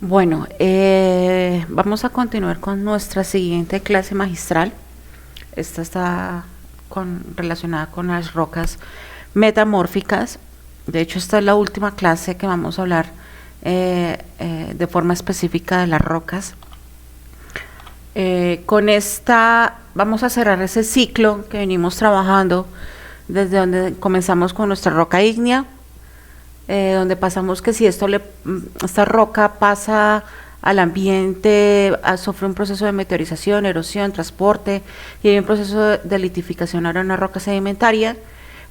Bueno, vamos a continuar con nuestra siguiente clase magistral. Esta está relacionada con las rocas metamórficas. De hecho, esta es la última clase que vamos a hablar de forma específica de las rocas. Con esta vamos a cerrar ese ciclo que venimos trabajando desde donde comenzamos con nuestra roca ígnea, donde pasamos que si esta roca pasa al ambiente, sufre un proceso de meteorización, erosión, transporte, y hay un proceso de litificación ahora en una roca sedimentaria,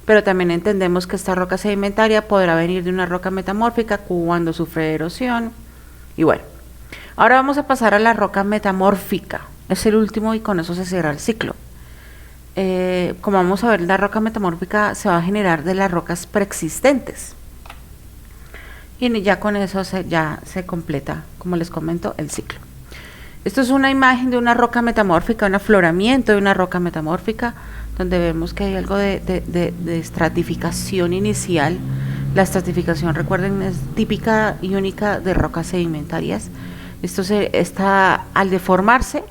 pero también entendemos que esta roca sedimentaria podrá venir de una roca metamórfica cuando sufre erosión. Y bueno, ahora vamos a pasar a la roca metamórfica, es el último y con eso se cierra el ciclo. Como vamos a ver, la roca metamórfica se va a generar de las rocas preexistentes. Y ya con eso ya se completa, como les comento, el ciclo. Esto es una imagen de una roca metamórfica, un afloramiento de una roca metamórfica, donde vemos que hay algo de estratificación inicial. La estratificación, recuerden, es típica y única de rocas sedimentarias. Esto al deformarse,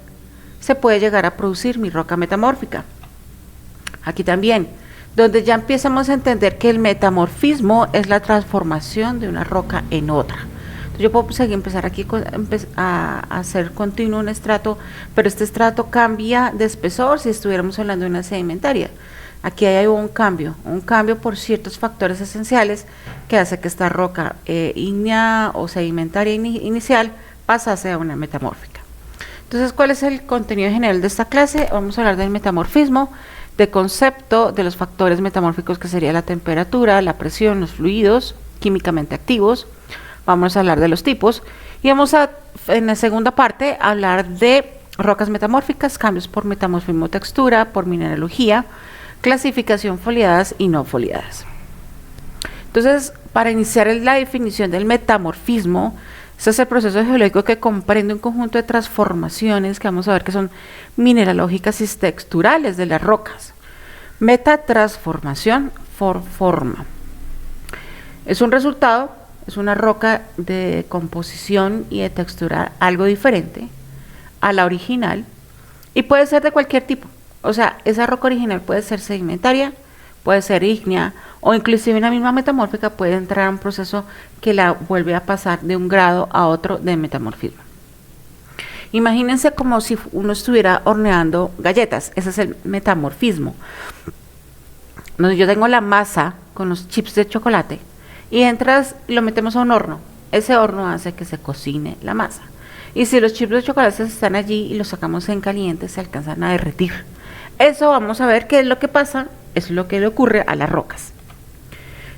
se puede llegar a producir mi roca metamórfica. Aquí también, donde ya empezamos a entender que el metamorfismo es la transformación de una roca en otra. Entonces yo puedo empezar aquí a hacer continuo un estrato, pero este estrato cambia de espesor si estuviéramos hablando de una sedimentaria. Aquí hay un cambio por ciertos factores esenciales que hace que esta roca ígnea o sedimentaria inicial pasase a una metamórfica. Entonces, ¿cuál es el contenido general de esta clase? Vamos a hablar del metamorfismo, de concepto de los factores metamórficos, que sería la temperatura, la presión, los fluidos químicamente activos. Vamos a hablar de los tipos y vamos a, en la segunda parte, hablar de rocas metamórficas, cambios por metamorfismo, textura, por mineralogía, clasificación, foliadas y no foliadas. Entonces, para iniciar la definición del metamorfismo, este es el proceso geológico que comprende un conjunto de transformaciones que vamos a ver que son mineralógicas y texturales de las rocas. Metatransformación por forma. Es un resultado, es una roca de composición y de textura algo diferente a la original y puede ser de cualquier tipo. O sea, esa roca original puede ser sedimentaria, puede ser ígnea o inclusive una misma metamórfica puede entrar a un proceso que la vuelve a pasar de un grado a otro de metamorfismo. Imagínense como si uno estuviera horneando galletas, ese es el metamorfismo. Donde yo tengo la masa con los chips de chocolate y lo metemos a un horno. Ese horno hace que se cocine la masa. Y si los chips de chocolate están allí y los sacamos en caliente, se alcanzan a derretir. Eso vamos a ver qué es lo que pasa, es lo que le ocurre a las rocas.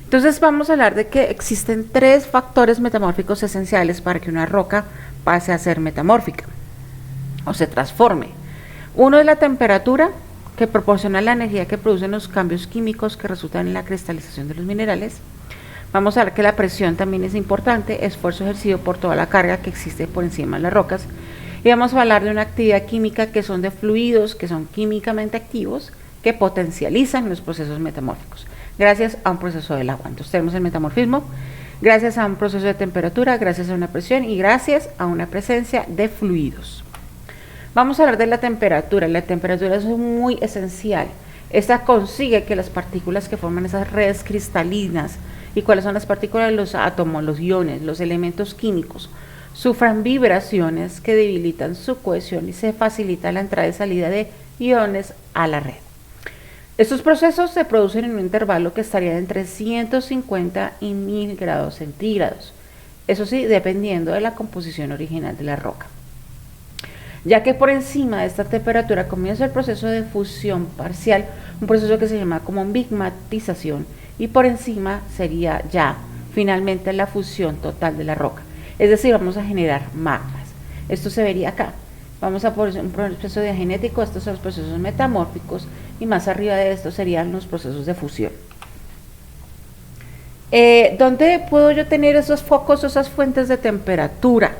Entonces vamos a hablar de que existen tres factores metamórficos esenciales para que una roca pase a ser metamórfica o se transforme. Uno es la temperatura, que proporciona la energía que producen los cambios químicos que resultan en la cristalización de los minerales. Vamos a ver que la presión también es importante, esfuerzo ejercido por toda la carga que existe por encima de las rocas. Y vamos a hablar de una actividad química que son de fluidos, que son químicamente activos, que potencializan los procesos metamórficos, gracias a un proceso del agua. Entonces tenemos el metamorfismo, gracias a un proceso de temperatura, gracias a una presión y gracias a una presencia de fluidos. Vamos a hablar de la temperatura. La temperatura es muy esencial. Esta consigue que las partículas que forman esas redes cristalinas, ¿y cuáles son las partículas? Los átomos, los iones, los elementos químicos, sufran vibraciones que debilitan su cohesión y se facilita la entrada y salida de iones a la red. Estos procesos se producen en un intervalo que estaría entre 150 y 1000 grados centígrados. Eso sí, dependiendo de la composición original de la roca. Ya que por encima de esta temperatura comienza el proceso de fusión parcial, un proceso que se llama como bigmatización, y por encima sería ya finalmente la fusión total de la roca. Es decir, vamos a generar magmas. Esto se vería acá. Vamos a por un proceso diagenético, estos son los procesos metamórficos, y más arriba de esto serían los procesos de fusión. ¿Dónde puedo yo tener esos focos, esas fuentes de temperatura?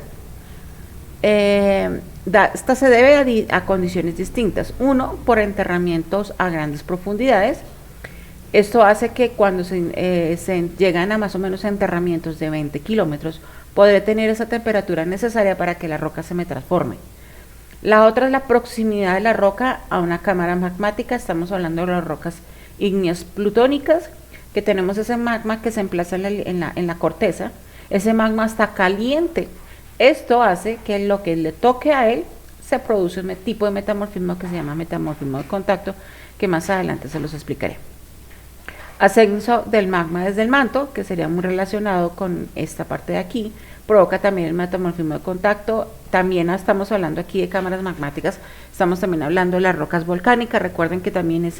Esta se debe a condiciones distintas. Uno, por enterramientos a grandes profundidades. Esto hace que cuando se llegan a más o menos enterramientos de 20 kilómetros, podré tener esa temperatura necesaria para que la roca se me transforme. La otra es la proximidad de la roca a una cámara magmática. Estamos hablando de las rocas ígneas plutónicas, que tenemos ese magma que se emplaza en la corteza. Ese magma está caliente. Esto hace que lo que le toque a él se produce un tipo de metamorfismo que se llama metamorfismo de contacto, que más adelante se los explicaré. Ascenso del magma desde el manto, que sería muy relacionado con esta parte de aquí, provoca también el metamorfismo de contacto. También estamos hablando aquí de cámaras magmáticas, estamos también hablando de las rocas volcánicas. Recuerden que también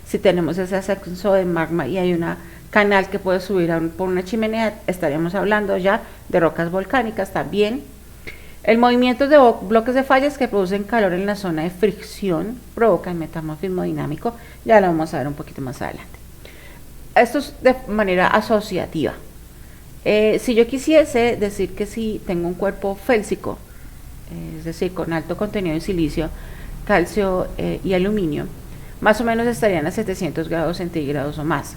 si tenemos ese ascenso de magma y hay una canal que puede subir por una chimenea, estaríamos hablando ya de rocas volcánicas también. El movimiento de bloques de fallas que producen calor en la zona de fricción provoca el metamorfismo dinámico, ya lo vamos a ver un poquito más adelante. Esto es de manera asociativa. Si yo quisiese decir que si tengo un cuerpo félsico, es decir, con alto contenido de silicio, calcio y aluminio, más o menos estarían a 700 grados centígrados o más.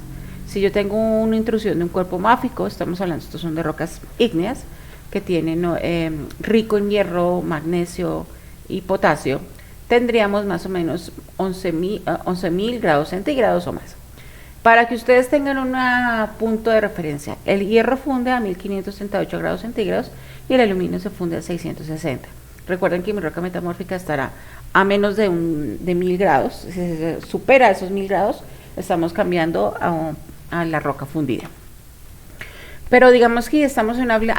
Si yo tengo una intrusión de un cuerpo máfico, estamos hablando, estos son de rocas ígneas, que tienen rico en hierro, magnesio y potasio, tendríamos más o menos 11.000 grados centígrados o más. Para que ustedes tengan un punto de referencia, el hierro funde a 1538 grados centígrados y el aluminio se funde a 660. Recuerden que mi roca metamórfica estará a menos de 1000 grados. Si se supera esos 1000 grados, estamos cambiando a la roca fundida. Pero digamos que estamos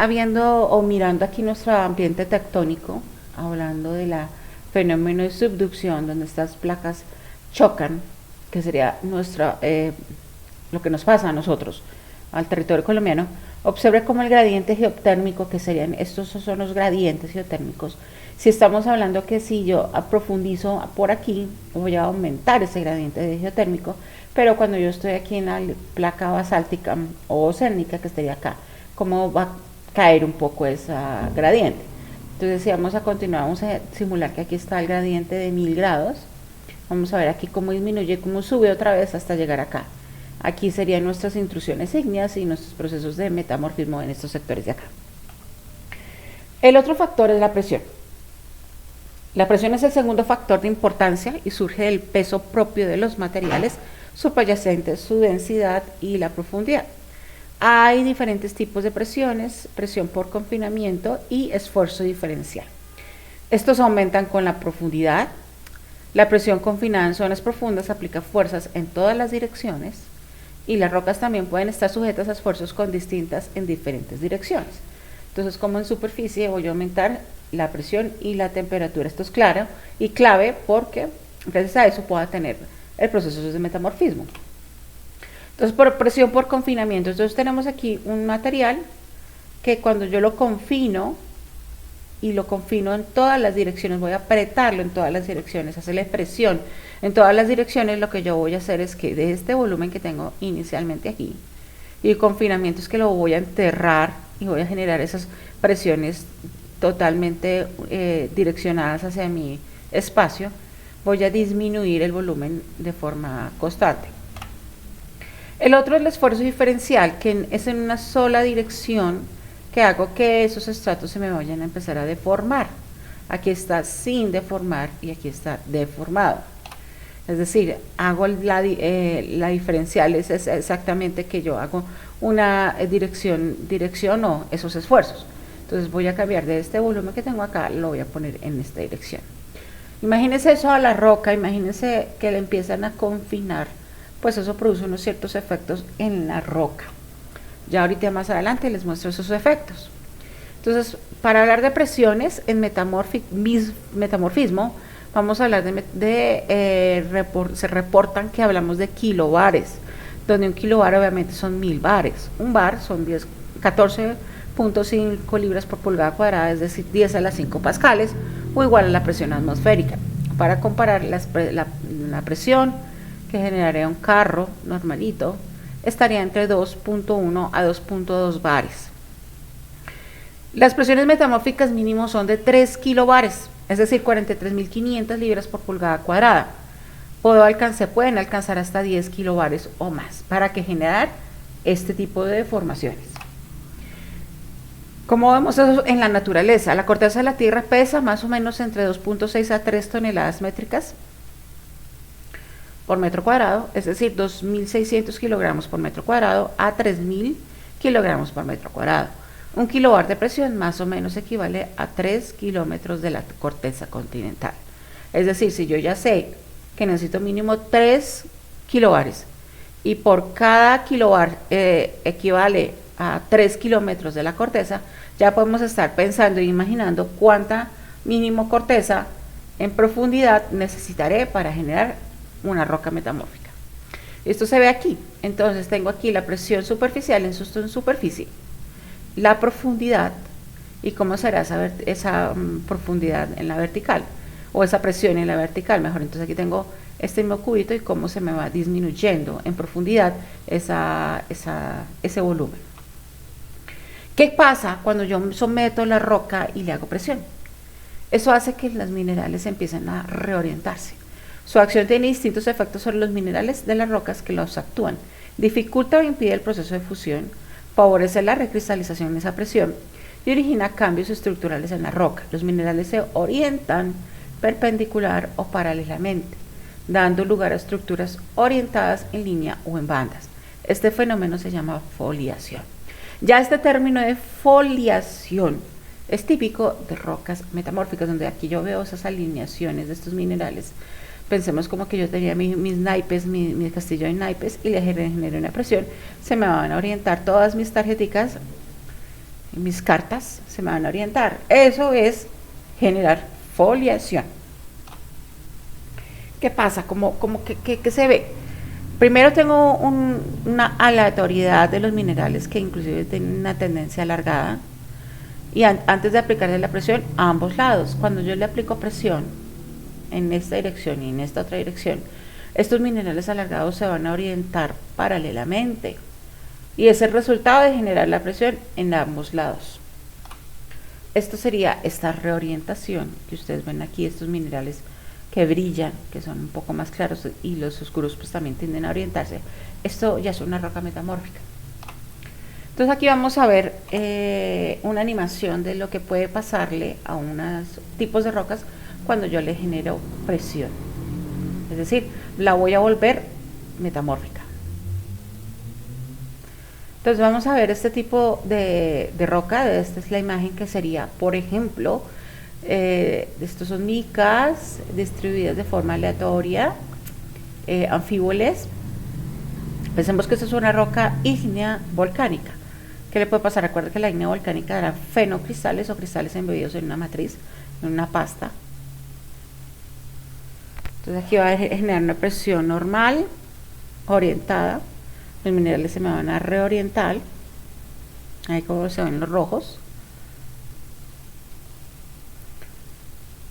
viendo o mirando aquí nuestro ambiente tectónico, hablando de la fenómeno de subducción, donde estas placas chocan, que sería lo que nos pasa a nosotros, al territorio colombiano. Observe cómo el gradiente geotérmico, que serían, estos son los gradientes geotérmicos. Si estamos hablando que si yo profundizo por aquí, voy a aumentar ese gradiente geotérmico, pero cuando yo estoy aquí en la placa basáltica o oceánica, que estaría acá, ¿cómo va a caer un poco ese gradiente? Entonces, si vamos a continuar, vamos a simular que aquí está el gradiente de 1000 grados. Vamos a ver aquí cómo disminuye, cómo sube otra vez hasta llegar acá. Aquí serían nuestras intrusiones ígneas y nuestros procesos de metamorfismo en estos sectores de acá. El otro factor es la presión. La presión es el segundo factor de importancia y surge del peso propio de los materiales subyacentes, su densidad y la profundidad. Hay diferentes tipos de presiones: presión por confinamiento y esfuerzo diferencial. Estos aumentan con la profundidad. La presión confinada en zonas profundas aplica fuerzas en todas las direcciones y las rocas también pueden estar sujetas a esfuerzos en diferentes direcciones. Entonces, como en superficie, voy a aumentar la presión y la temperatura. Esto es claro y clave porque gracias a eso pueda tener el proceso de metamorfismo. Entonces, por presión por confinamiento, entonces tenemos aquí un material que cuando yo lo confino y lo confino en todas las direcciones, voy a apretarlo en todas las direcciones, hacerle presión en todas las direcciones, lo que yo voy a hacer es que de este volumen que tengo inicialmente aquí, y el confinamiento es que lo voy a enterrar y voy a generar esas presiones totalmente direccionadas hacia mi espacio, voy a disminuir el volumen de forma constante. El otro es el esfuerzo diferencial, que es en una sola dirección, que hago que esos estratos se me vayan a empezar a deformar. Aquí está sin deformar y aquí está deformado. Es decir, hago la diferencial, es exactamente que yo hago una direcciono esos esfuerzos. Entonces voy a cambiar de este volumen que tengo acá, lo voy a poner en esta dirección. Imagínense eso a la roca, imagínense que le empiezan a confinar, pues eso produce unos ciertos efectos en la roca. Ya ahorita más adelante les muestro esos efectos. Entonces, para hablar de presiones en metamorfismo, vamos a hablar se reportan que hablamos de kilobares, donde un kilobar obviamente son 1000 bares. Un bar son 14.5 libras por pulgada cuadrada, es decir, 10 a las 5 pascales, o igual a la presión atmosférica. Para comparar la presión que generaría un carro normalito, estaría entre 2.1 a 2.2 bares. Las presiones metamórficas mínimos son de 3 kilobares, es decir, 43.500 libras por pulgada cuadrada. Pueden alcanzar hasta 10 kilobares o más para que generar este tipo de deformaciones. ¿Cómo vemos eso en la naturaleza? La corteza de la Tierra pesa más o menos entre 2.6 a 3 toneladas métricas por metro cuadrado, es decir, 2.600 kilogramos por metro cuadrado a 3.000 kilogramos por metro cuadrado. Un kilobar de presión más o menos equivale a 3 kilómetros de la corteza continental. Es decir, si yo ya sé que necesito mínimo 3 kilobares y por cada kilobar equivale a 3 kilómetros de la corteza, ya podemos estar pensando e imaginando cuánta mínimo corteza en profundidad necesitaré para generar una roca metamórfica. Esto se ve aquí. Entonces tengo aquí la presión superficial en superficie, la profundidad y cómo será esa profundidad en la vertical, o esa presión en la vertical, mejor. Entonces aquí tengo este mismo cubito y cómo se me va disminuyendo en profundidad ese volumen. ¿Qué pasa cuando yo someto la roca y le hago presión? Eso hace que los minerales empiecen a reorientarse. Su acción tiene distintos efectos sobre los minerales de las rocas que los actúan. Dificulta o impide el proceso de fusión, favorece la recristalización en esa presión y origina cambios estructurales en la roca. Los minerales se orientan perpendicular o paralelamente, dando lugar a estructuras orientadas en línea o en bandas. Este fenómeno se llama foliación. Ya este término de foliación es típico de rocas metamórficas, donde aquí yo veo esas alineaciones de estos minerales. Pensemos como que yo tenía mis naipes, mi castillo de naipes, y le generé una presión. Se me van a orientar todas mis tarjeticas, mis cartas, se me van a orientar. Eso es generar foliación. ¿Qué pasa? ¿Qué se ve? Primero tengo una aleatoriedad de los minerales que inclusive tienen una tendencia alargada. Y antes de aplicarle la presión a ambos lados, cuando yo le aplico presión en esta dirección y en esta otra dirección, estos minerales alargados se van a orientar paralelamente y es el resultado de generar la presión en ambos lados. Esto sería esta reorientación que ustedes ven aquí, estos minerales que brillan, que son un poco más claros, y los oscuros pues también tienden a orientarse. Esto ya es una roca metamórfica. Entonces aquí vamos a ver una animación de lo que puede pasarle a unos tipos de rocas cuando yo le genero presión. Es decir, la voy a volver metamórfica. Entonces vamos a ver este tipo de roca. Esta es la imagen que sería, por ejemplo, estos son micas distribuidas de forma aleatoria, anfíboles. Pensemos que esto es una roca ígnea volcánica. ¿Qué le puede pasar? Recuerda que la ígnea volcánica eran fenocristales o cristales embebidos en una matriz, en una pasta. Entonces aquí va a generar una presión normal, orientada. Los minerales se me van a reorientar. Ahí como se ven los rojos.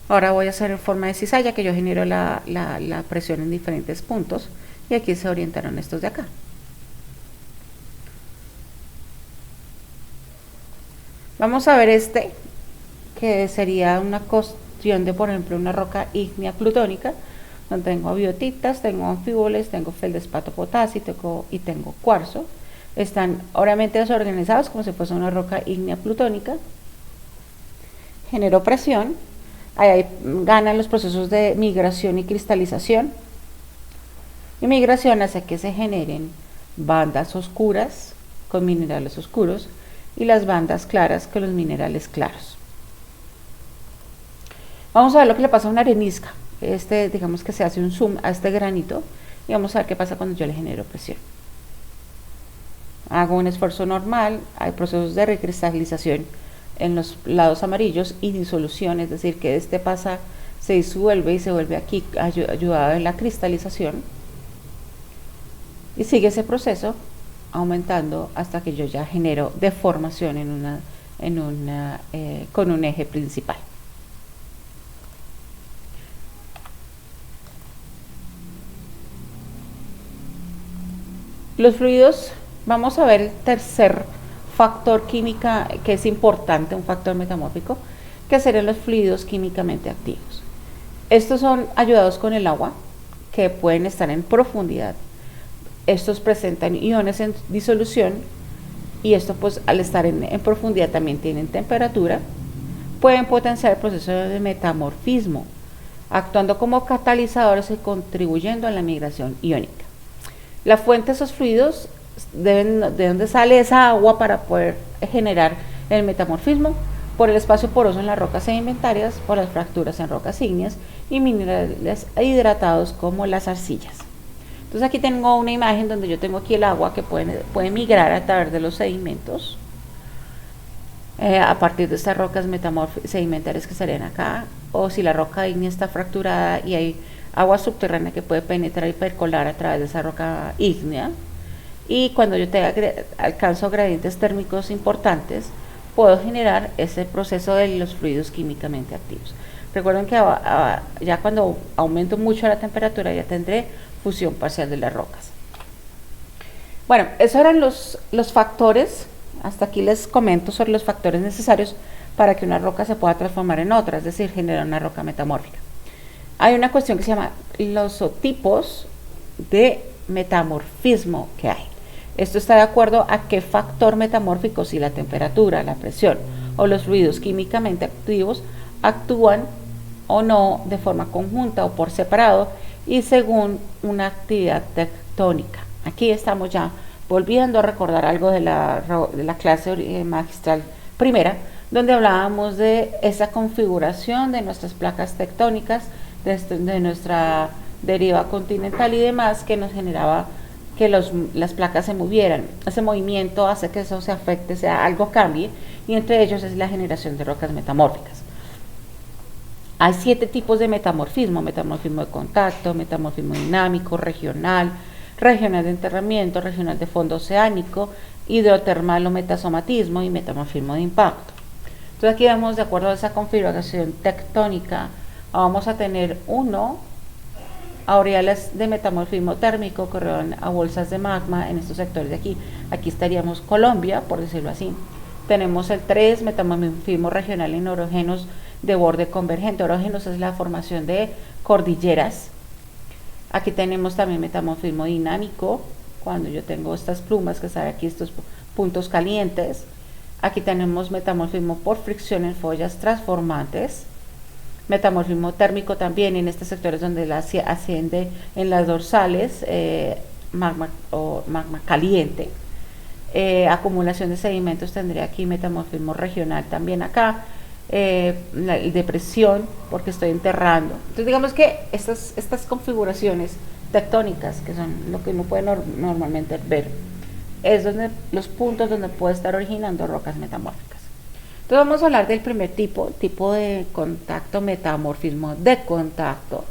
Ahora voy a hacer en forma de cizalla, que yo genero la presión en diferentes puntos. Y aquí se orientaron estos de acá. Vamos a ver este, que sería una cuestión de, por ejemplo, una roca ígnea plutónica, donde tengo biotitas, tengo anfíboles, tengo feldespato potásico y tengo cuarzo. Están obviamente desorganizados como si fuese una roca ígnea plutónica. Genero presión. Ahí ganan los procesos de migración y cristalización. Y migración hace que se generen bandas oscuras con minerales oscuros y las bandas claras con los minerales claros. Vamos a ver lo que le pasa a una arenisca. Digamos que se hace un zoom a este granito y vamos a ver qué pasa cuando yo le genero presión. Hago un esfuerzo normal, hay procesos de recristalización en los lados amarillos y disolución, es decir, que pasa, se disuelve y se vuelve aquí ayudado en la cristalización. Y sigue ese proceso aumentando hasta que yo ya genero deformación con un eje principal. Los fluidos, vamos a ver el tercer factor química que es importante, un factor metamórfico, que serían los fluidos químicamente activos. Estos son ayudados con el agua, que pueden estar en profundidad. Estos presentan iones en disolución y esto pues al estar en profundidad también tienen temperatura, pueden potenciar el proceso de metamorfismo, actuando como catalizadores y contribuyendo a la migración iónica. La fuente de esos fluidos de dónde sale esa agua para poder generar el metamorfismo, por el espacio poroso en las rocas sedimentarias, por las fracturas en rocas ígneas y minerales hidratados como las arcillas. Entonces aquí tengo una imagen donde yo tengo aquí el agua que puede migrar a través de los sedimentos a partir de estas rocas sedimentarias que estarían acá, o si la roca ígnea está fracturada y hay agua subterránea que puede penetrar y percolar a través de esa roca ígnea. Y cuando yo alcanzo gradientes térmicos importantes, puedo generar ese proceso de los fluidos químicamente activos. Recuerden que ya cuando aumento mucho la temperatura ya tendré fusión parcial de las rocas. Bueno, esos eran los factores. Hasta aquí les comento sobre los factores necesarios para que una roca se pueda transformar en otra, es decir, generar una roca metamórfica. Hay una cuestión que se llama los tipos de metamorfismo que hay. Esto está de acuerdo a qué factor metamórfico, si la temperatura, la presión o los fluidos químicamente activos actúan o no de forma conjunta o por separado y según una actividad tectónica. Aquí estamos ya volviendo a recordar algo de la clase magistral primera, donde hablábamos de esa configuración de nuestras placas tectónicas, de nuestra deriva continental y demás, que nos generaba que las placas se movieran. Ese movimiento hace que eso se afecte, algo cambie, y entre ellos es la generación de rocas metamórficas. Hay 7 tipos de metamorfismo: metamorfismo de contacto, metamorfismo dinámico, regional de enterramiento, regional de fondo oceánico, hidrotermal o metasomatismo y metamorfismo de impacto. Entonces aquí vemos, de acuerdo a esa configuración tectónica, vamos a tener aureolas de metamorfismo térmico que corren a bolsas de magma en estos sectores de aquí. Aquí estaríamos Colombia, por decirlo así. Tenemos el 3, metamorfismo regional en orógenos de borde convergente. Orógenos es la formación de cordilleras. Aquí tenemos también metamorfismo dinámico, cuando yo tengo estas plumas que están aquí, estos puntos calientes. Aquí tenemos metamorfismo por fricción en follas transformantes. Metamorfismo térmico también en estos sectores donde asciende en las dorsales, magma caliente. Acumulación de sedimentos, tendría aquí metamorfismo regional también acá. Depresión, porque estoy enterrando. Entonces digamos que estas configuraciones tectónicas, que son lo que uno puede normalmente ver, es donde los puntos donde puede estar originando rocas metamórficas. Entonces vamos a hablar del primer tipo de contacto, metamorfismo de contacto,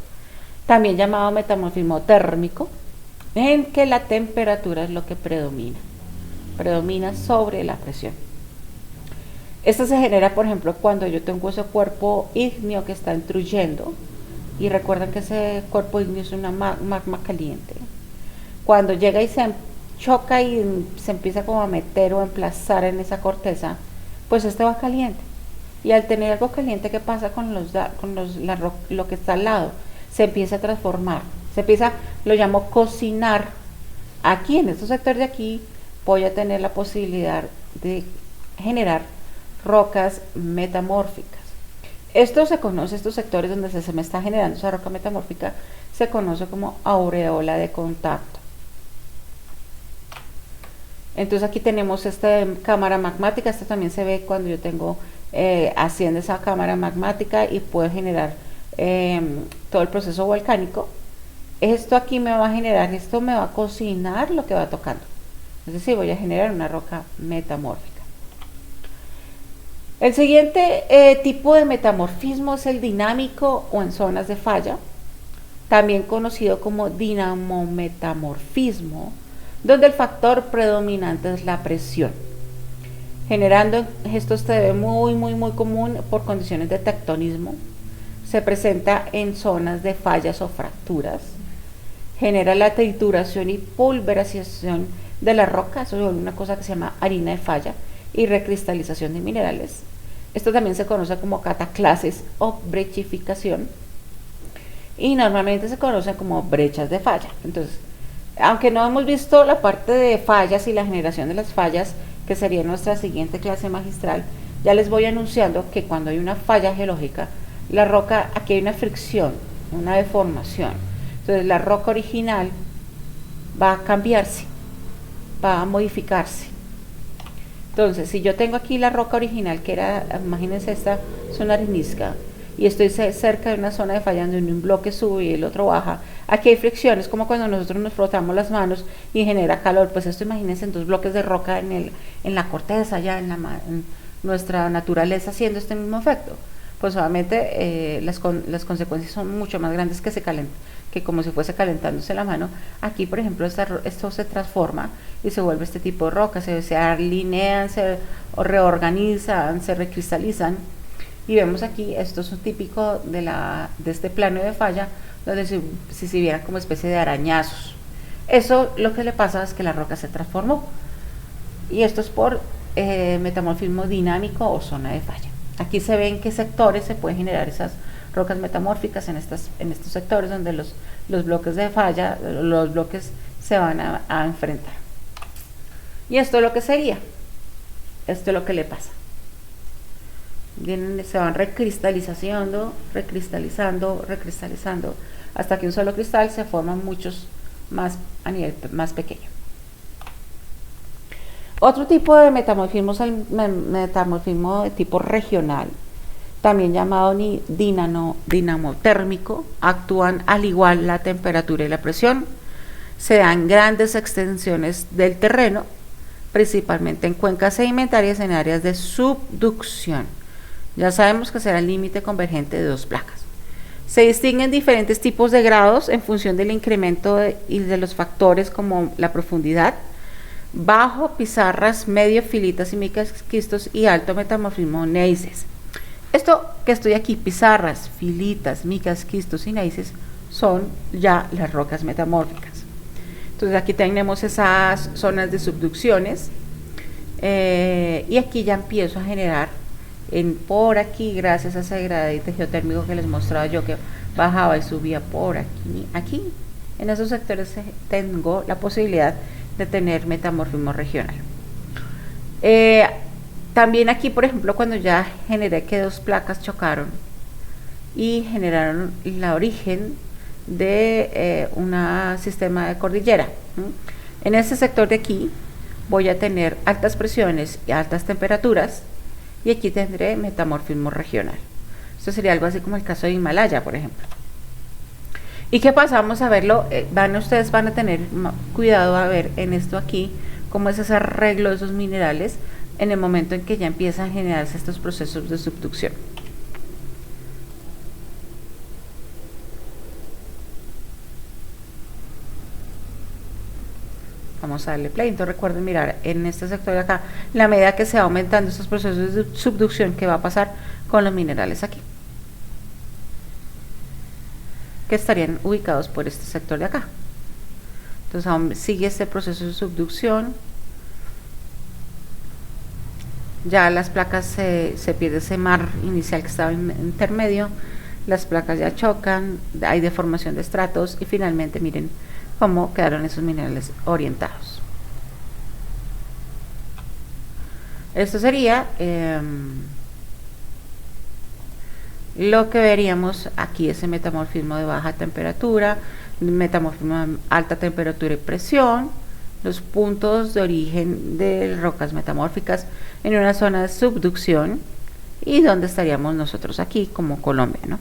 también llamado metamorfismo térmico, en que la temperatura es lo que predomina sobre la presión. Esto se genera, por ejemplo, cuando yo tengo ese cuerpo ígneo que está intruyendo, y recuerden que ese cuerpo ígneo es una magma caliente. Cuando llega y se choca y se empieza como a meter o a emplazar en esa corteza, pues este va caliente. Y al tener algo caliente, ¿qué pasa con lo que está al lado? Se empieza a transformar, lo llamo cocinar. Aquí, en estos sectores de aquí, voy a tener la posibilidad de generar rocas metamórficas. Estos sectores donde se me está generando esa roca metamórfica, se conoce como aureola de contacto. Entonces aquí tenemos esta cámara magmática. Esto también se ve cuando yo tengo asciende esa cámara magmática y puedo generar todo el proceso volcánico. Esto aquí me va a cocinar lo que va tocando, es decir, voy a generar una roca metamórfica. El siguiente tipo de metamorfismo es el dinámico o en zonas de falla, también conocido como dinamometamorfismo, donde el factor predominante es la presión. Generando, esto se ve muy común por condiciones de tectonismo, se presenta en zonas de fallas o fracturas, genera la trituración y pulverización de la roca, eso es una cosa que se llama harina de falla, y recristalización de minerales. Esto también se conoce como cataclasis o brechificación, y normalmente se conoce como brechas de falla. Entonces, aunque no hemos visto la parte de fallas y la generación de las fallas, que sería nuestra siguiente clase magistral, ya les voy anunciando que cuando hay una falla geológica, la roca, aquí hay una fricción, una deformación. Entonces la roca original va a cambiarse, va a modificarse. Entonces, si yo tengo aquí la roca original, que era, imagínense, esta zona arenisca, y estoy cerca de una zona de falla donde un bloque sube y el otro baja, aquí hay fricciones, como cuando nosotros nos frotamos las manos y genera calor. Pues esto, imagínense, en dos bloques de roca en la corteza, ya en nuestra naturaleza, haciendo este mismo efecto. Pues obviamente las consecuencias son mucho más grandes que como si fuese calentándose la mano. Aquí, por ejemplo, esto se transforma y se vuelve este tipo de roca, se alinean, se reorganizan, se recristalizan. Y vemos aquí, esto es un típico de este plano de falla, donde si se vieran como especie de arañazos. Eso lo que le pasa es que la roca se transformó. Y esto es por metamorfismo dinámico o zona de falla. Aquí se ve en qué sectores se pueden generar esas rocas metamórficas, en estos sectores donde los bloques de falla, los bloques se van a enfrentar. Y esto es lo que sería, esto es lo que le pasa. Se van recristalizando, hasta que un solo cristal se forman muchos más a nivel más pequeño. Otro tipo de metamorfismo es el metamorfismo de tipo regional, también llamado dinamotérmico. Actúan al igual la temperatura y la presión. Se dan grandes extensiones del terreno, principalmente en cuencas sedimentarias en áreas de subducción. Ya sabemos que será el límite convergente de dos placas. Se distinguen diferentes tipos de grados en función del incremento y de los factores como la profundidad, bajo, pizarras, medio, filitas y micasquistos, y alto metamorfismo, neises. Esto que estoy aquí, pizarras, filitas, micasquistos y neises, son ya las rocas metamórficas. Entonces aquí tenemos esas zonas de subducciones, y aquí ya empiezo a generar por aquí, gracias a ese gradiente geotérmico que les mostraba yo, que bajaba y subía por aquí en esos sectores tengo la posibilidad de tener metamorfismo regional. También aquí, por ejemplo, cuando ya generé que dos placas chocaron y generaron el origen de un sistema de cordillera. En este sector de aquí voy a tener altas presiones y altas temperaturas, y aquí tendré metamorfismo regional. Esto sería algo así como el caso de Himalaya, por ejemplo. ¿Y qué pasa? Vamos a verlo. Ustedes van a tener cuidado a ver en esto aquí cómo es ese arreglo de esos minerales en el momento en que ya empiezan a generarse estos procesos de subducción. Vamos a darle play. Entonces recuerden mirar en este sector de acá, la medida que se va aumentando estos procesos de subducción, que va a pasar con los minerales aquí, que estarían ubicados por este sector de acá. Entonces aún sigue este proceso de subducción. Ya las placas se pierde ese mar inicial que estaba en intermedio, las placas ya chocan, hay deformación de estratos y finalmente miren cómo quedaron esos minerales orientados. Esto sería lo que veríamos aquí, ese metamorfismo de baja temperatura, metamorfismo de alta temperatura y presión, los puntos de origen de rocas metamórficas en una zona de subducción, y donde estaríamos nosotros aquí como Colombia, ¿no?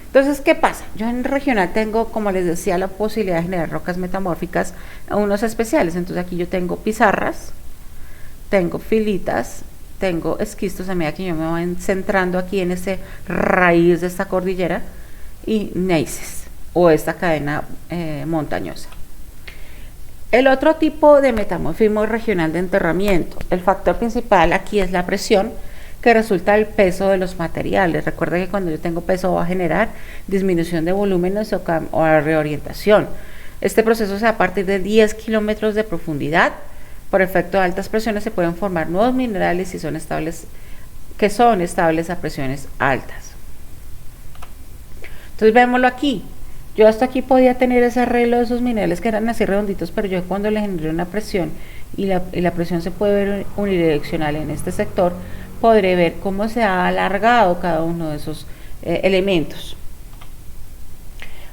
Entonces, ¿qué pasa? Yo en regional tengo, como les decía, la posibilidad de generar rocas metamórficas, unos especiales. Entonces aquí yo tengo pizarras, tengo filitas, tengo esquistos a medida que yo me voy centrando aquí en ese raíz de esta cordillera, y neises o esta cadena montañosa. El otro tipo de metamorfismo regional de enterramiento, el factor principal aquí es la presión que resulta del peso de los materiales. Recuerda que cuando yo tengo peso va a generar disminución de volúmenes o reorientación. Este proceso se da a partir de 10 kilómetros de profundidad. Por efecto de altas presiones se pueden formar nuevos minerales que son estables a presiones altas. Entonces vémoslo aquí. Yo hasta aquí podía tener ese arreglo de esos minerales que eran así redonditos, pero yo cuando le generé una presión y la presión se puede ver unidireccional en este sector, podré ver cómo se ha alargado cada uno de esos elementos.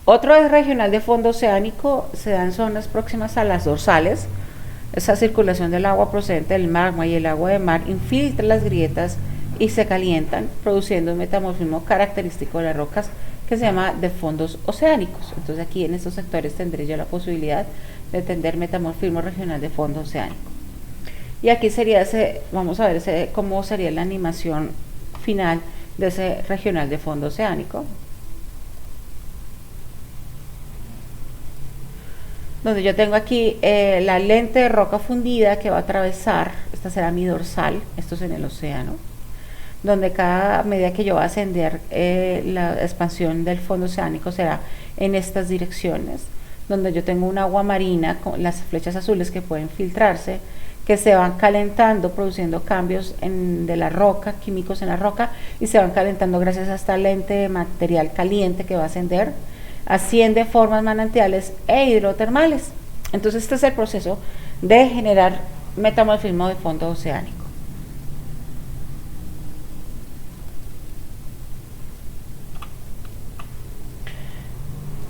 Otro es regional de fondo oceánico, se da en zonas próximas a las dorsales. Esa circulación del agua procedente del magma y el agua de mar infiltra las grietas y se calientan, produciendo un metamorfismo característico de las rocas que se llama de fondos oceánicos. Entonces aquí en estos sectores tendré yo la posibilidad de tener metamorfismo regional de fondo oceánico. Y aquí sería vamos a ver cómo sería la animación final de ese regional de fondo oceánico, donde yo tengo aquí la lente de roca fundida que va a atravesar, esta será mi dorsal, esto es en el océano, donde cada medida que yo va a ascender la expansión del fondo oceánico será en estas direcciones, donde yo tengo un agua marina con las flechas azules que pueden filtrarse, que se van calentando, produciendo cambios de la roca, químicos en la roca, y se van calentando gracias a esta lente de material caliente que va a ascender, asciende formas manantiales e hidrotermales. Entonces este es el proceso de generar metamorfismo de fondo oceánico.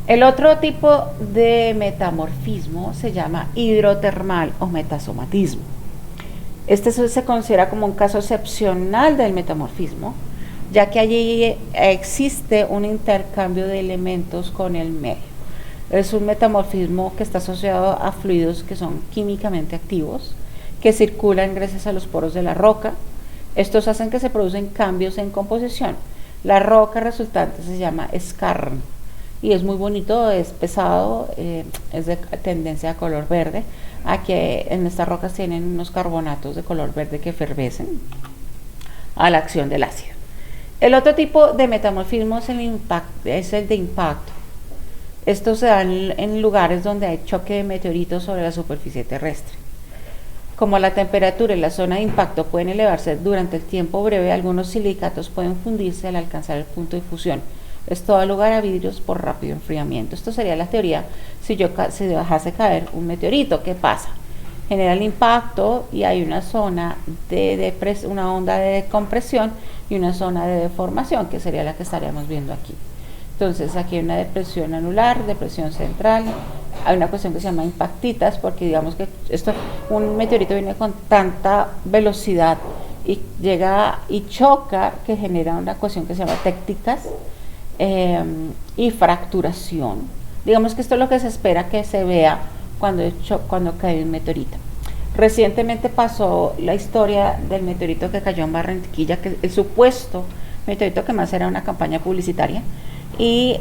El otro tipo de metamorfismo se llama hidrotermal o metasomatismo. Este se considera como un caso excepcional del metamorfismo, ya que allí existe un intercambio de elementos con el medio. Es un metamorfismo que está asociado a fluidos que son químicamente activos, que circulan gracias a los poros de la roca. Estos hacen que se producen cambios en composición. La roca resultante se llama skarn y es muy bonito, es pesado, es de tendencia a color verde. Aquí en estas rocas tienen unos carbonatos de color verde que fervecen a la acción del ácido. El otro tipo de metamorfismo es el de impacto. Esto se da en lugares donde hay choque de meteoritos sobre la superficie terrestre. Como la temperatura y la zona de impacto pueden elevarse durante el tiempo breve, algunos silicatos pueden fundirse al alcanzar el punto de fusión. Esto da lugar a vidrios por rápido enfriamiento. Esto sería la teoría si dejase caer un meteorito. ¿Qué pasa? Genera el impacto y hay una zona una onda de compresión y una zona de deformación, que sería la que estaríamos viendo aquí. Entonces aquí hay una depresión anular, depresión central, hay una cuestión que se llama impactitas, porque digamos que un meteorito viene con tanta velocidad y llega y choca, que genera una cuestión que se llama técticas y fracturación. Digamos que esto es lo que se espera que se vea cuando cae un meteorito. Recientemente pasó la historia del meteorito que cayó en Barranquilla, que el supuesto meteorito, que más era una campaña publicitaria, y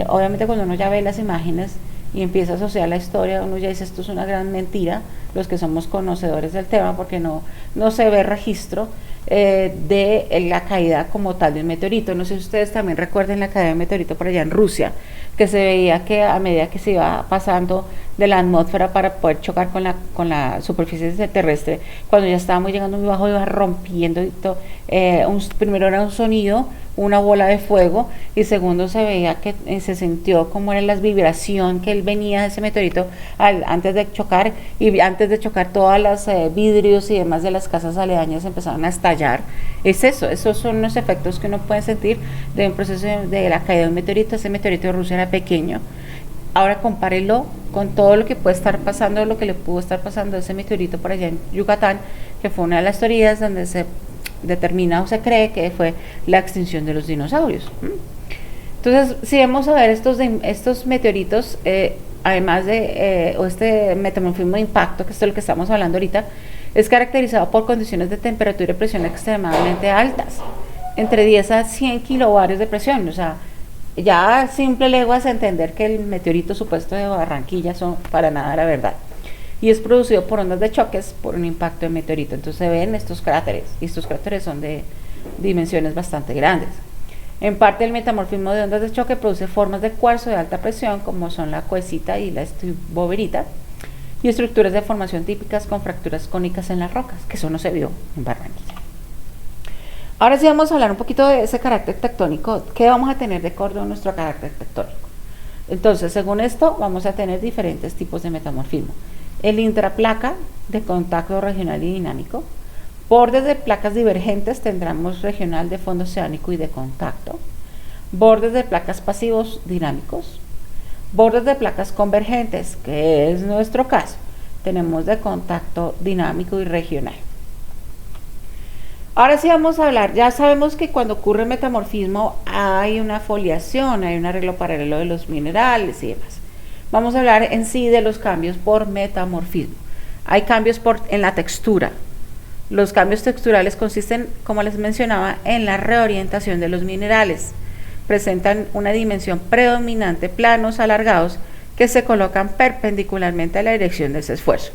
obviamente cuando uno ya ve las imágenes y empieza a asociar la historia, uno ya dice esto es una gran mentira, los que somos conocedores del tema, porque no se ve registro de la caída como tal de un meteorito. No sé si ustedes también recuerden la caída de un meteorito por allá en Rusia, que se veía que a medida que se iba pasando de la atmósfera para poder chocar con la superficie terrestre, cuando ya estaba muy llegando muy bajo, iba rompiendo primero era un sonido, una bola de fuego, y segundo se veía que se sintió como era la vibración que él venía de ese meteorito antes de chocar, y antes de chocar todas las vidrios y demás de las casas aledañas empezaron a estallar. Es eso, esos son los efectos que uno puede sentir de un proceso de la caída de un meteorito. Ese meteorito de Rusia era pequeño. Ahora compárelo con todo lo que puede estar pasando, lo que le pudo estar pasando a ese meteorito por allá en Yucatán, que fue una de las teorías donde se determina o se cree que fue la extinción de los dinosaurios. Entonces, si vamos a ver estos meteoritos, además de este metamorfismo de impacto, que es de lo que estamos hablando ahorita, es caracterizado por condiciones de temperatura y presión extremadamente altas, entre 10 a 100 kilovarios de presión. O sea, ya a simple leguas entender que el meteorito supuesto de Barranquilla son para nada la verdad. Y es producido por ondas de choques por un impacto de meteorito. Entonces se ven estos cráteres, y estos cráteres son de dimensiones bastante grandes. En parte el metamorfismo de ondas de choque produce formas de cuarzo de alta presión, como son la cuecita y la estuboverita, y estructuras de formación típicas con fracturas cónicas en las rocas, que eso no se vio en Barranquilla. Ahora sí vamos a hablar un poquito de ese carácter tectónico. ¿Qué vamos a tener de acuerdo a nuestro carácter tectónico? Entonces, según esto, vamos a tener diferentes tipos de metamorfismo. el intraplaca de contacto regional y dinámico. Bordes de placas divergentes tendremos regional de fondo oceánico y de contacto. Bordes de placas pasivos dinámicos. Bordes de placas convergentes, que es nuestro caso, tenemos de contacto dinámico y regional. Ahora sí vamos a hablar, ya sabemos que cuando ocurre el metamorfismo hay una foliación, hay un arreglo paralelo de los minerales y demás. Vamos a hablar en sí de los cambios por metamorfismo. Hay cambios en la textura. Los cambios texturales consisten, como les mencionaba, en la reorientación de los minerales. Presentan una dimensión predominante, planos alargados que se colocan perpendicularmente a la dirección de ese esfuerzo.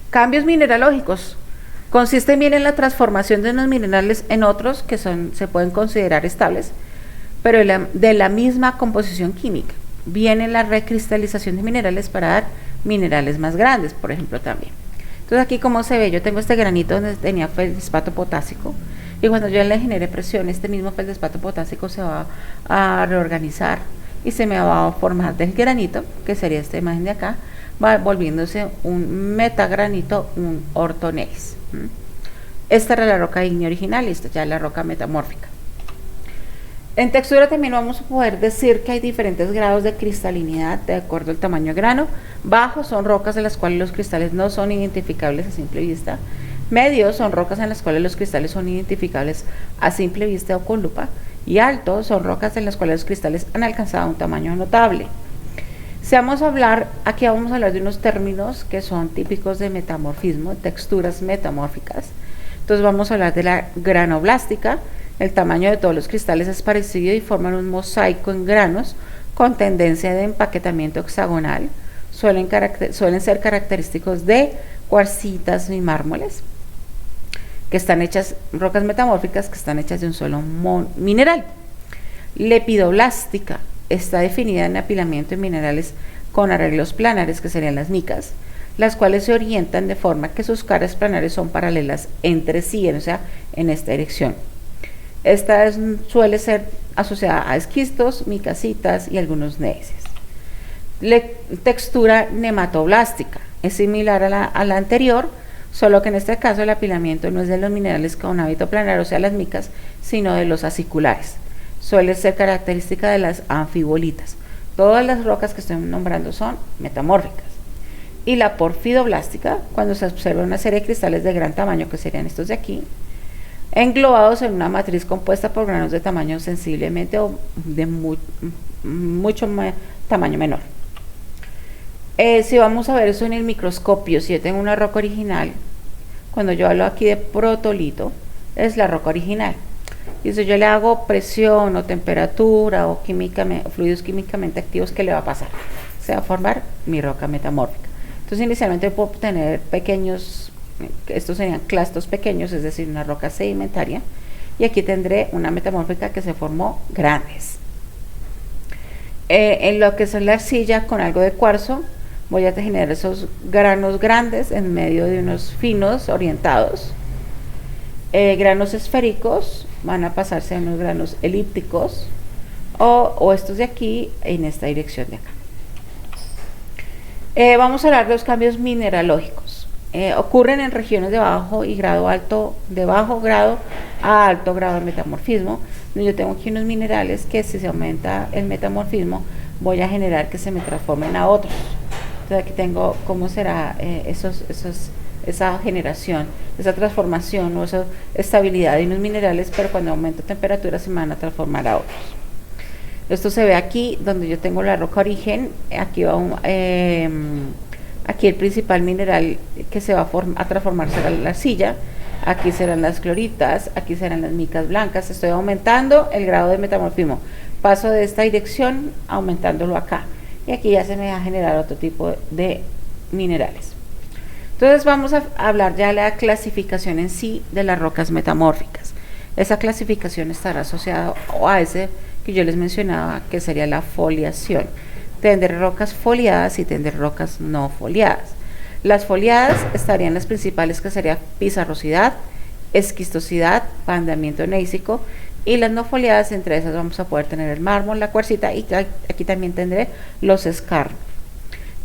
Cambios mineralógicos consisten bien en la transformación de unos minerales en otros que se pueden considerar estables, pero de la misma composición química. Viene la recristalización de minerales para dar minerales más grandes, por ejemplo, también. Entonces aquí como se ve, yo tengo este granito donde tenía feldespato potásico, y cuando yo le genere presión, este mismo feldespato potásico se va a reorganizar y se me va a formar del granito, que sería esta imagen de acá, va volviéndose un metagranito, un ortogneiss. Esta era la roca ígnea original y esta ya es la roca metamórfica. En textura también vamos a poder decir que hay diferentes grados de cristalinidad de acuerdo al tamaño de grano. Bajos son rocas en las cuales los cristales no son identificables a simple vista. Medios son rocas en las cuales los cristales son identificables a simple vista o con lupa. Y altos son rocas en las cuales los cristales han alcanzado un tamaño notable. Aquí vamos a hablar de unos términos que son típicos de metamorfismo, texturas metamórficas. Entonces vamos a hablar de la granoblástica. El tamaño de todos los cristales es parecido y forman un mosaico en granos con tendencia de empaquetamiento hexagonal. Suelen ser característicos de cuarcitas y mármoles, que están hechas, rocas metamórficas que están hechas de un solo mineral. Lepidoblástica está definida en apilamiento de minerales con arreglos planares, que serían las micas, las cuales se orientan de forma que sus caras planares son paralelas entre sí, o sea, en esta dirección. Esta suele ser asociada a esquistos, micasitas y algunos gneisses. Textura nematoblástica es similar a la anterior, solo que en este caso el apilamiento no es de los minerales con hábito planar, o sea, las micas, sino de los aciculares. Suele ser característica de las anfibolitas. Todas las rocas que estoy nombrando son metamórficas. Y la porfidoblástica, cuando se observa una serie de cristales de gran tamaño, que serían estos de aquí, englobados en una matriz compuesta por granos de tamaño sensiblemente o de mucho tamaño menor. Si vamos a ver eso en el microscopio, si yo tengo una roca original, cuando yo hablo aquí de protolito, es la roca original. Y si yo le hago presión o temperatura o fluidos químicamente activos, ¿qué le va a pasar? Se va a formar mi roca metamórfica. Entonces inicialmente puedo obtener pequeños, estos serían clastos pequeños, es decir, una roca sedimentaria, y aquí tendré una metamórfica que se formó grandes. En lo que es la arcilla con algo de cuarzo, voy a generar esos granos grandes en medio de unos finos orientados. Granos esféricos van a pasarse a unos granos elípticos o estos de aquí en esta dirección de acá. Vamos a hablar de los cambios mineralógicos. Ocurren en regiones de bajo grado a alto grado de metamorfismo. Yo tengo aquí unos minerales que si se aumenta el metamorfismo voy a generar que se me transformen a otros. Entonces aquí tengo cómo será esa generación, esa transformación o esa estabilidad de unos minerales, pero cuando aumento temperatura se me van a transformar a otros. Esto se ve aquí donde yo tengo la roca origen. Aquí va aquí el principal mineral que se va a transformar será la arcilla. Aquí serán las cloritas, aquí serán las micas blancas. Estoy aumentando el grado de metamorfismo. Paso de esta dirección aumentándolo acá. Y aquí ya se me va a generar otro tipo de minerales. Entonces vamos a hablar ya de la clasificación en sí de las rocas metamórficas. Esa clasificación estará asociada a ese que yo les mencionaba, que sería la foliación. Tendré rocas foliadas y tendré rocas no foliadas. Las foliadas estarían las principales, que sería pizarrosidad, esquistosidad, bandamiento gneísico, y las no foliadas, entre esas vamos a poder tener el mármol, la cuarcita, y aquí también tendré los escarnos.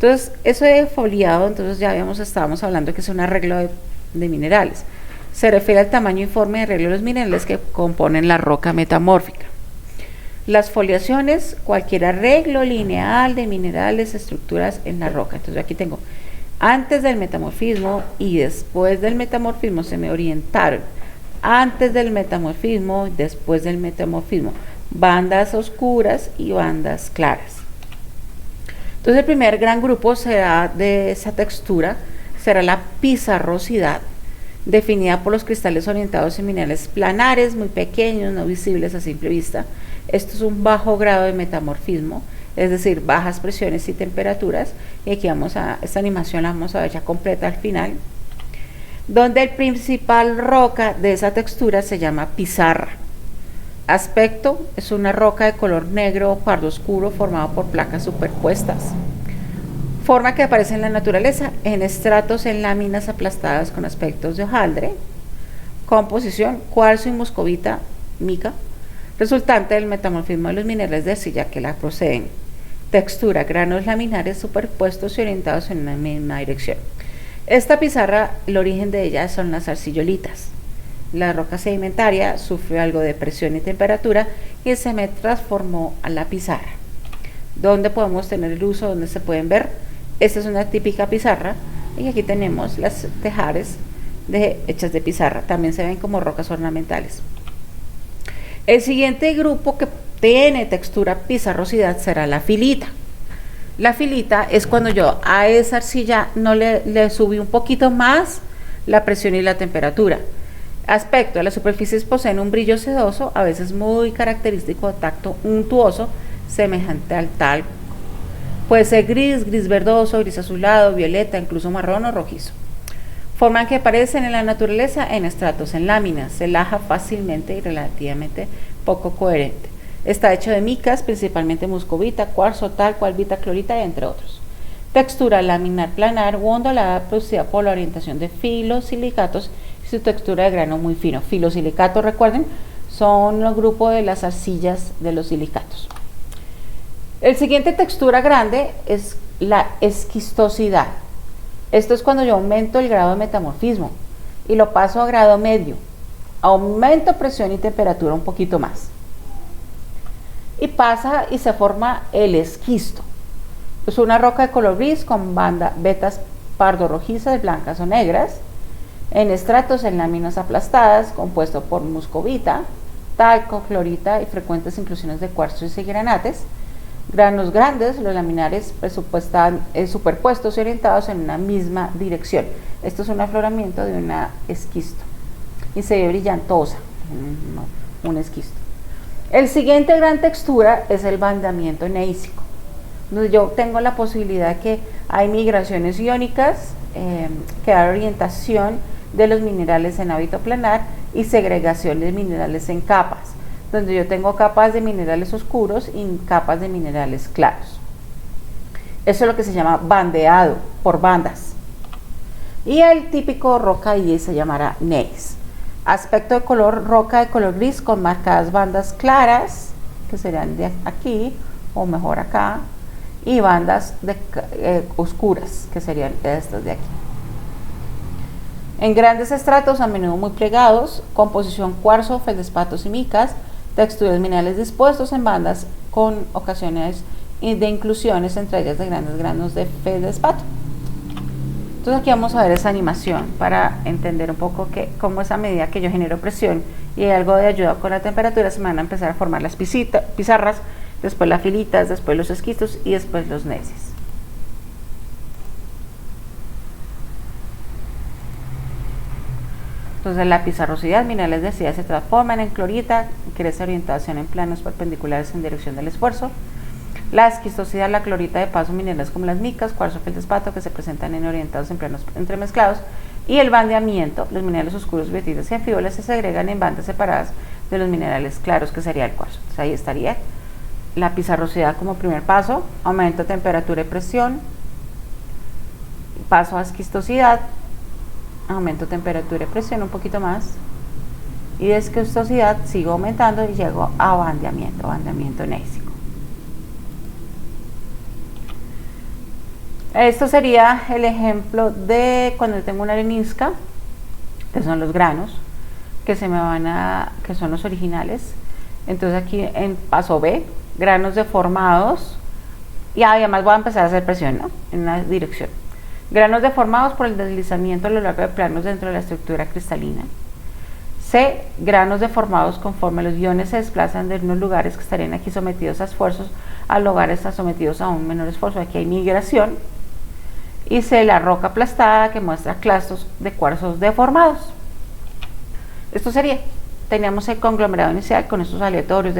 Entonces, eso de foliado, entonces ya estábamos hablando que es un arreglo de minerales. Se refiere al tamaño informe de arreglo de los minerales que componen la roca metamórfica. Las foliaciones, cualquier arreglo lineal de minerales, estructuras en la roca. Entonces aquí tengo antes del metamorfismo y después del metamorfismo, se me orientaron. Antes del metamorfismo, después del metamorfismo, bandas oscuras y bandas claras. Entonces el primer gran grupo será de esa textura, será la pizarrosidad, definida por los cristales orientados en minerales planares, muy pequeños, no visibles a simple vista. Esto es un bajo grado de metamorfismo, es decir, bajas presiones y temperaturas. Y aquí esta animación la vamos a ver ya completa al final, donde el principal roca de esa textura se llama pizarra. Aspecto, es una roca de color negro o pardo oscuro formado por placas superpuestas. Forma que aparece en la naturaleza en estratos en láminas aplastadas con aspectos de hojaldre. Composición, cuarzo y muscovita, mica, resultante del metamorfismo de los minerales de arcilla que la proceden. Textura, granos laminares superpuestos y orientados en una misma dirección. Esta pizarra, el origen de ella son las arcillolitas. La roca sedimentaria sufrió algo de presión y temperatura y se me transformó a la pizarra. ¿Dónde podemos tener el uso? ¿Dónde se pueden ver? Esta es una típica pizarra y aquí tenemos las tejares hechas de pizarra. También se ven como rocas ornamentales. El siguiente grupo que tiene textura pizarrosidad será la filita. La filita es cuando yo a esa arcilla no le subí un poquito más la presión y la temperatura. Aspecto, las superficies poseen un brillo sedoso, a veces muy característico de tacto untuoso, semejante al talco. Puede ser gris, gris verdoso, gris azulado, violeta, incluso marrón o rojizo. Forman que aparecen en la naturaleza en estratos en láminas, se laja fácilmente y relativamente poco coherente. Está hecho de micas, principalmente muscovita, cuarzo, talco, albita, clorita, entre otros. Textura laminar planar u ondulada producida por la orientación de filosilicatos y su textura de grano muy fino. Filosilicatos, recuerden, son los grupos de las arcillas de los silicatos. El siguiente textura grande es la esquistosidad. Esto es cuando yo aumento el grado de metamorfismo y lo paso a grado medio. Aumento presión y temperatura un poquito más. Y pasa y se forma el esquisto. Es una roca de color gris con vetas pardo rojizas, blancas o negras, en estratos en láminas aplastadas, compuesto por muscovita, talco, clorita y frecuentes inclusiones de cuarzo y granates. Granos grandes, los laminares superpuestos y orientados en una misma dirección. Esto es un afloramiento de una esquisto y se ve brillantosa, un esquisto. El siguiente gran textura es el bandeamiento gneísico, donde yo tengo la posibilidad de que hay migraciones iónicas, que da orientación de los minerales en hábito planar y segregación de minerales en capas, donde yo tengo capas de minerales oscuros y capas de minerales claros. Eso es lo que se llama bandeado por bandas. Y el típico roca y se llamará gneiss. Aspecto de color, roca de color gris con marcadas bandas claras, que serían de aquí o mejor acá, y bandas oscuras, que serían estas de aquí. En grandes estratos, a menudo muy plegados, composición cuarzo, feldespatos y micas, texturas minerales dispuestos en bandas con ocasiones de inclusiones, entre ellas de grandes granos de feldespato. Entonces aquí vamos a ver esa animación para entender un poco cómo es a medida que yo genero presión y hay algo de ayuda con la temperatura, se van a empezar a formar las pizarras, después las filitas, después los esquistos y después los gneisses. Entonces la pizarrosidad, minerales de arcilla se transforman en clorita, crece orientación en planos perpendiculares en dirección del esfuerzo. La esquistosidad, la clorita de paso, minerales como las micas, cuarzo, feldespato, que se presentan en orientados en planos entremezclados. Y el bandeamiento, los minerales oscuros, bietitas y anfíbolas se segregan en bandas separadas de los minerales claros, que sería el cuarzo. Entonces ahí estaría la pizarrosidad como primer paso, aumento de temperatura y presión, paso a esquistosidad, aumento de temperatura y presión un poquito más, y de esquistosidad sigo aumentando y llego a bandeamiento gneísico. Esto sería el ejemplo de cuando tengo una arenisca, que son los granos, que que son los originales. Entonces aquí en paso B, granos deformados, y además voy a empezar a hacer presión, ¿no?, en una dirección. Granos deformados por el deslizamiento a lo largo de planos dentro de la estructura cristalina. C, granos deformados conforme los iones se desplazan de unos lugares que estarían aquí sometidos a esfuerzos a lugares sometidos a un menor esfuerzo. Aquí hay migración. Y C, la roca aplastada que muestra clastros de cuarzos deformados. Esto sería, teníamos el conglomerado inicial con estos aleatorios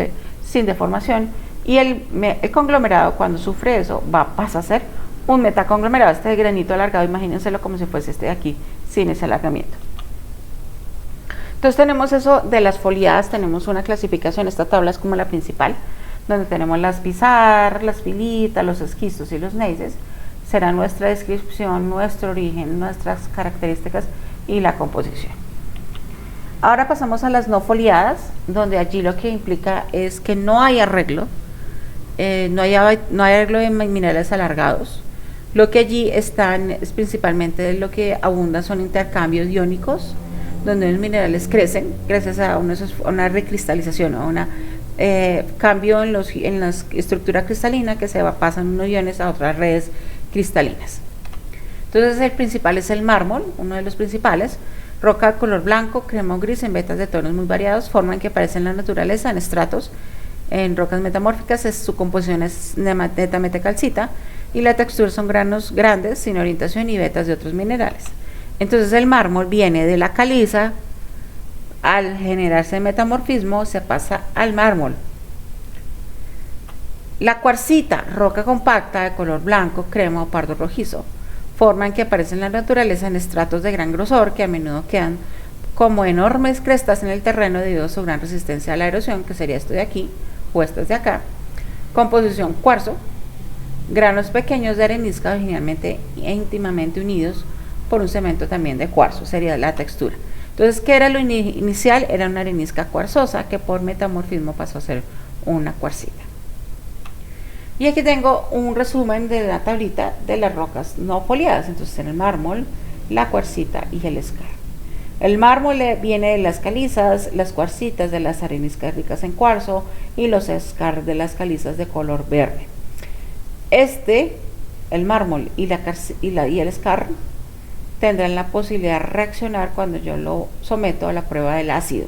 sin deformación, y el conglomerado, cuando sufre eso, pasa a ser un metaconglomerado. Este granito alargado, imagínenselo como si fuese este de aquí, sin ese alargamiento. Entonces tenemos eso de las foliadas, tenemos una clasificación. Esta tabla es como la principal, donde tenemos las pizarras, las filitas, los esquistos y los neises. Será nuestra descripción, nuestro origen, nuestras características y la composición. Ahora pasamos a las no foliadas, donde allí lo que implica es que no hay arreglo, no hay arreglo de minerales alargados. Lo que allí están es principalmente lo que abunda son intercambios iónicos, donde los minerales crecen gracias a una recristalización, a un cambio en la estructura cristalina, que pasan unos iones a otras redes cristalinas. Entonces el principal es el mármol, uno de los principales. Roca de color blanco, crema o gris en vetas de tonos muy variados, forman que aparecen en la naturaleza en estratos. En rocas metamórficas su composición es netamente calcita, y la textura son granos grandes sin orientación y vetas de otros minerales. Entonces el mármol viene de la caliza, al generarse el metamorfismo se pasa al mármol. La cuarcita, roca compacta de color blanco, crema o pardo rojizo, forman que aparecen en la naturaleza en estratos de gran grosor, que a menudo quedan como enormes crestas en el terreno debido a su gran resistencia a la erosión, que sería esto de aquí o estas de acá. Composición cuarzo, granos pequeños de arenisca originalmente e íntimamente unidos por un cemento también de cuarzo, sería la textura. Entonces, ¿qué era lo inicial? Era una arenisca cuarzosa que por metamorfismo pasó a ser una cuarcita. Y aquí tengo un resumen de la tablita de las rocas no foliadas. Entonces, en el mármol, la cuarcita y el escar. El mármol viene de las calizas, las cuarcitas de las areniscas ricas en cuarzo y los escar de las calizas de color verde. El mármol y el escar tendrán la posibilidad de reaccionar cuando yo lo someto a la prueba del ácido.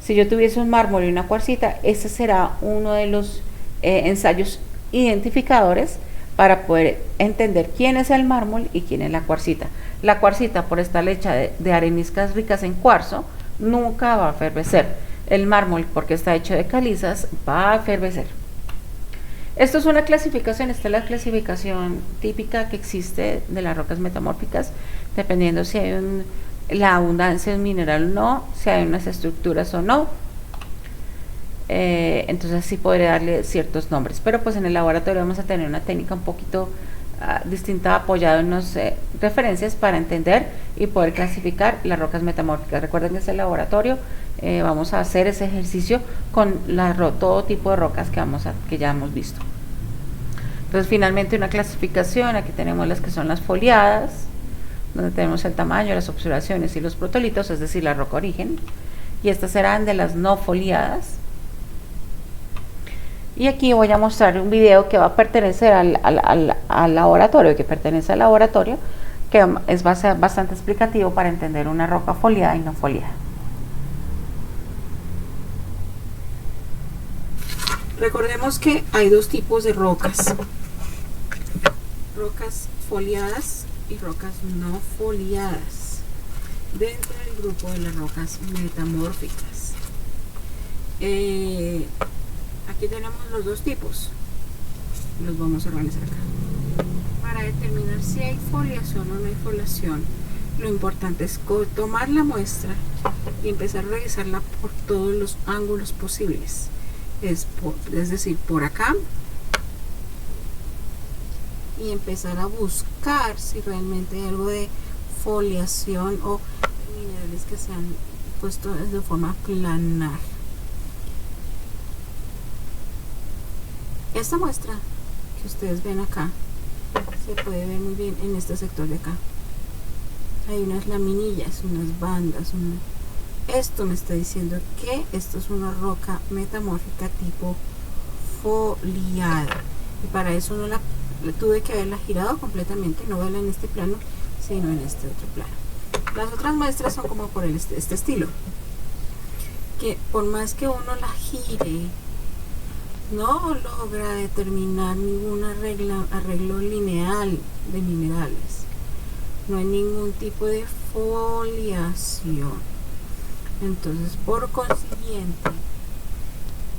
Si yo tuviese un mármol y una cuarcita, ese será uno de los ensayos identificadores para poder entender quién es el mármol y quién es la cuarcita. La cuarcita, por estar hecha de areniscas ricas en cuarzo, nunca va a efervecer. El mármol, porque está hecho de calizas, va a efervecer. Esto es una clasificación, esta es la clasificación típica que existe de las rocas metamórficas, dependiendo si hay la abundancia de un mineral o no, si hay unas estructuras o no. Entonces sí podré darle ciertos nombres, pero pues en el laboratorio vamos a tener una técnica un poquito distinta, apoyada en unas referencias para entender y poder clasificar las rocas metamórficas. Recuerden que en este laboratorio vamos a hacer ese ejercicio con todo tipo de rocas que ya hemos visto. Entonces finalmente una clasificación, aquí tenemos las que son las foliadas, donde tenemos el tamaño, las observaciones y los protolitos, es decir, la roca origen, y estas serán de las no foliadas. Y aquí voy a mostrar un video que va a pertenecer al laboratorio, que es bastante explicativo para entender una roca foliada y no foliada. Recordemos que hay dos tipos de rocas: rocas foliadas y rocas no foliadas dentro del grupo de las rocas metamórficas. Aquí tenemos los dos tipos, los vamos a organizar acá. Para determinar si hay foliación o no hay foliación, lo importante es tomar la muestra y empezar a revisarla por todos los ángulos posibles, es decir, por acá, y empezar a buscar si realmente hay algo de foliación o minerales que se han puesto de forma planar. Esta muestra que ustedes ven acá Se puede ver muy bien en este sector de acá. Hay unas laminillas, unas bandas. Esto me está diciendo que esto es una roca metamórfica tipo foliada. Y para eso no la tuve que haberla girado completamente, no verla en este plano, sino en este otro plano. Las otras muestras son como por este estilo, que por más que uno la gire, no logra determinar ningún arreglo lineal de minerales. No hay ningún tipo de foliación. Entonces, por consiguiente,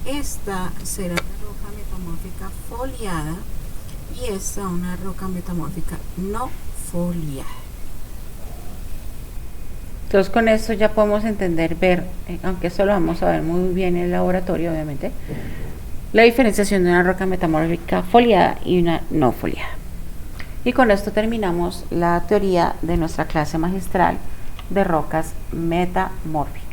esta será una roca metamórfica foliada y esta una roca metamórfica no foliada. Entonces con esto ya podemos entender, ver, aunque esto lo vamos a ver muy bien en el laboratorio obviamente, la diferenciación de una roca metamórfica foliada y una no foliada. Y con esto terminamos la teoría de nuestra clase magistral de rocas metamórficas.